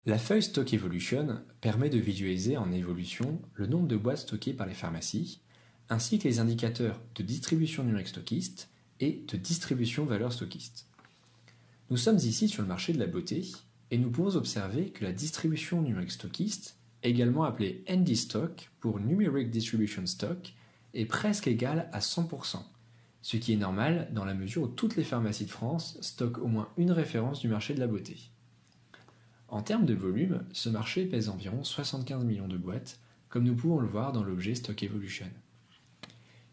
La feuille Stock Evolution permet de visualiser en évolution le nombre de boîtes stockées par les pharmacies, ainsi que les indicateurs de distribution numérique stockiste et de distribution valeur stockiste. Nous sommes ici sur le marché de la beauté et nous pouvons observer que la distribution numérique stockiste, également appelée ND Stock pour Numeric Distribution Stock, est presque égale à 100%, ce qui est normal dans la mesure où toutes les pharmacies de France stockent au moins une référence du marché de la beauté. En termes de volume, ce marché pèse environ 75 millions de boîtes, comme nous pouvons le voir dans l'objet Stock Evolution.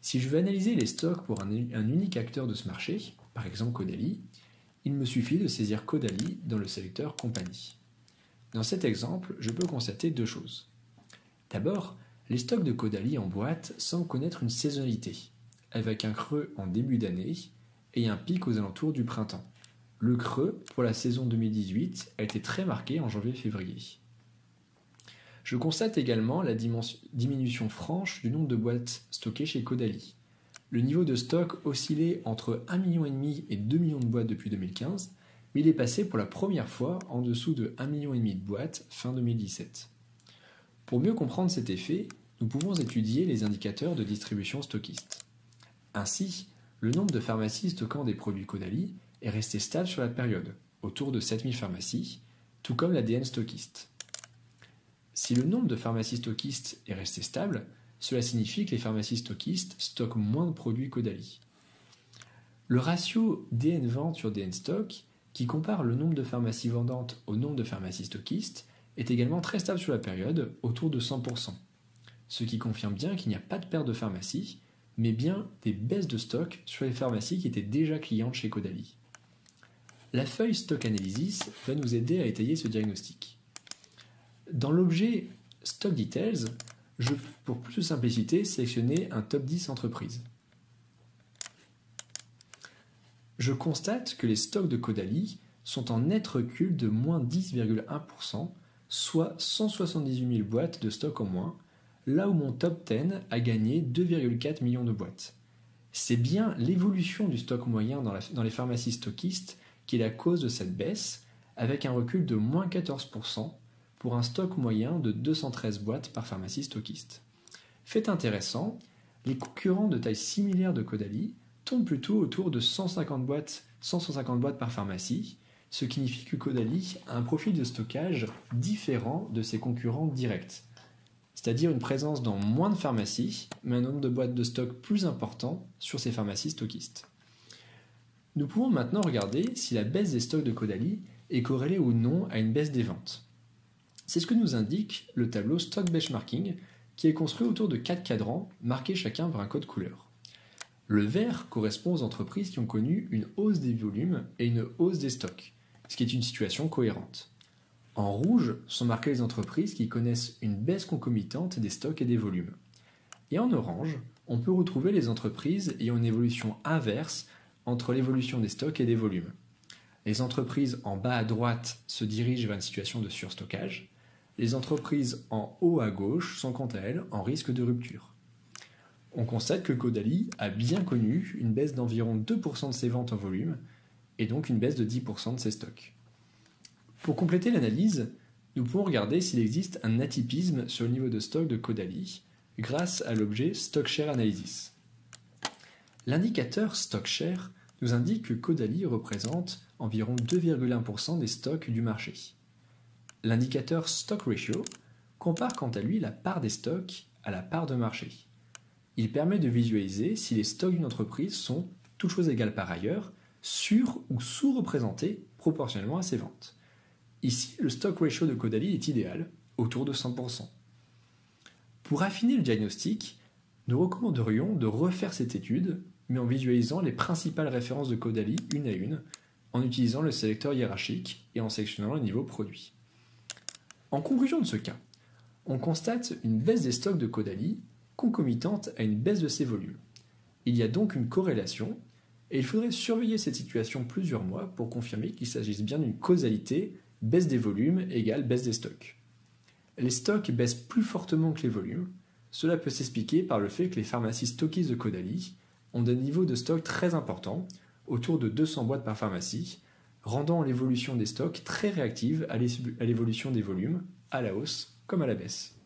Si je veux analyser les stocks pour un unique acteur de ce marché, par exemple Caudalie, il me suffit de saisir Caudalie dans le sélecteur Compagnie. Dans cet exemple, je peux constater deux choses. D'abord, les stocks de Caudalie en boîte semblent connaître une saisonnalité, avec un creux en début d'année et un pic aux alentours du printemps. Le creux, pour la saison 2018, a été très marqué en janvier-février. Je constate également la diminution franche du nombre de boîtes stockées chez Caudalie. Le niveau de stock oscillait entre 1,5 million et 2 millions de boîtes depuis 2015, mais il est passé pour la première fois en dessous de 1,5 million de boîtes fin 2017. Pour mieux comprendre cet effet, nous pouvons étudier les indicateurs de distribution stockiste. Ainsi, le nombre de pharmacies stockant des produits Caudalie est resté stable sur la période, autour de 7000 pharmacies, tout comme l'ADN stockiste. Si le nombre de pharmacies stockistes est resté stable, cela signifie que les pharmacies stockistes stockent moins de produits Caudalie. Le ratio DN vente sur DN stock, qui compare le nombre de pharmacies vendantes au nombre de pharmacies stockistes, est également très stable sur la période, autour de 100%, ce qui confirme bien qu'il n'y a pas de perte de pharmacies, mais bien des baisses de stock sur les pharmacies qui étaient déjà clientes chez Caudalie. La feuille Stock Analysis va nous aider à étayer ce diagnostic. Dans l'objet Stock Details, je peux, pour plus de simplicité, sélectionner un top 10 entreprises. Je constate que les stocks de Caudalie sont en net recul de moins 10,1%, soit 178 000 boîtes de stock en moins, là où mon top 10 a gagné 2,4 millions de boîtes. C'est bien l'évolution du stock moyen dans les pharmacies stockistes qui est la cause de cette baisse, avec un recul de moins 14% pour un stock moyen de 213 boîtes par pharmacie stockiste. Fait intéressant, les concurrents de taille similaire de Caudalie tombent plutôt autour de 150 boîtes par pharmacie, ce qui signifie que Caudalie a un profil de stockage différent de ses concurrents directs, c'est-à-dire une présence dans moins de pharmacies, mais un nombre de boîtes de stock plus important sur ces pharmacies stockistes. Nous pouvons maintenant regarder si la baisse des stocks de Caudalie est corrélée ou non à une baisse des ventes. C'est ce que nous indique le tableau Stock Benchmarking qui est construit autour de 4 cadrans marqués chacun par un code couleur. Le vert correspond aux entreprises qui ont connu une hausse des volumes et une hausse des stocks, ce qui est une situation cohérente. En rouge sont marquées les entreprises qui connaissent une baisse concomitante des stocks et des volumes. Et en orange, on peut retrouver les entreprises ayant une évolution inverse entre l'évolution des stocks et des volumes. Les entreprises en bas à droite se dirigent vers une situation de surstockage. Les entreprises en haut à gauche sont quant à elles en risque de rupture. On constate que Caudalie a bien connu une baisse d'environ 2% de ses ventes en volume et donc une baisse de 10% de ses stocks. Pour compléter l'analyse, nous pouvons regarder s'il existe un atypisme sur le niveau de stock de Caudalie grâce à l'objet Stock Share Analysis. L'indicateur Stock Share nous indique que Caudalie représente environ 2,1% des stocks du marché. L'indicateur Stock Ratio compare quant à lui la part des stocks à la part de marché. Il permet de visualiser si les stocks d'une entreprise sont, toutes choses égales par ailleurs, sur- ou sous-représentés proportionnellement à ses ventes. Ici, le Stock Ratio de Caudalie est idéal, autour de 100%. Pour affiner le diagnostic, nous recommanderions de refaire cette étude, mais en visualisant les principales références de Caudalie une à une, en utilisant le sélecteur hiérarchique et en sélectionnant le niveau produit. En conclusion de ce cas, on constate une baisse des stocks de Caudalie concomitante à une baisse de ses volumes. Il y a donc une corrélation, et il faudrait surveiller cette situation plusieurs mois pour confirmer qu'il s'agisse bien d'une causalité baisse des volumes égale baisse des stocks. Les stocks baissent plus fortement que les volumes. Cela peut s'expliquer par le fait que les pharmacies stockistes de Caudalie ont des niveaux de stock très importants, autour de 200 boîtes par pharmacie, rendant l'évolution des stocks très réactive à l'évolution des volumes, à la hausse comme à la baisse.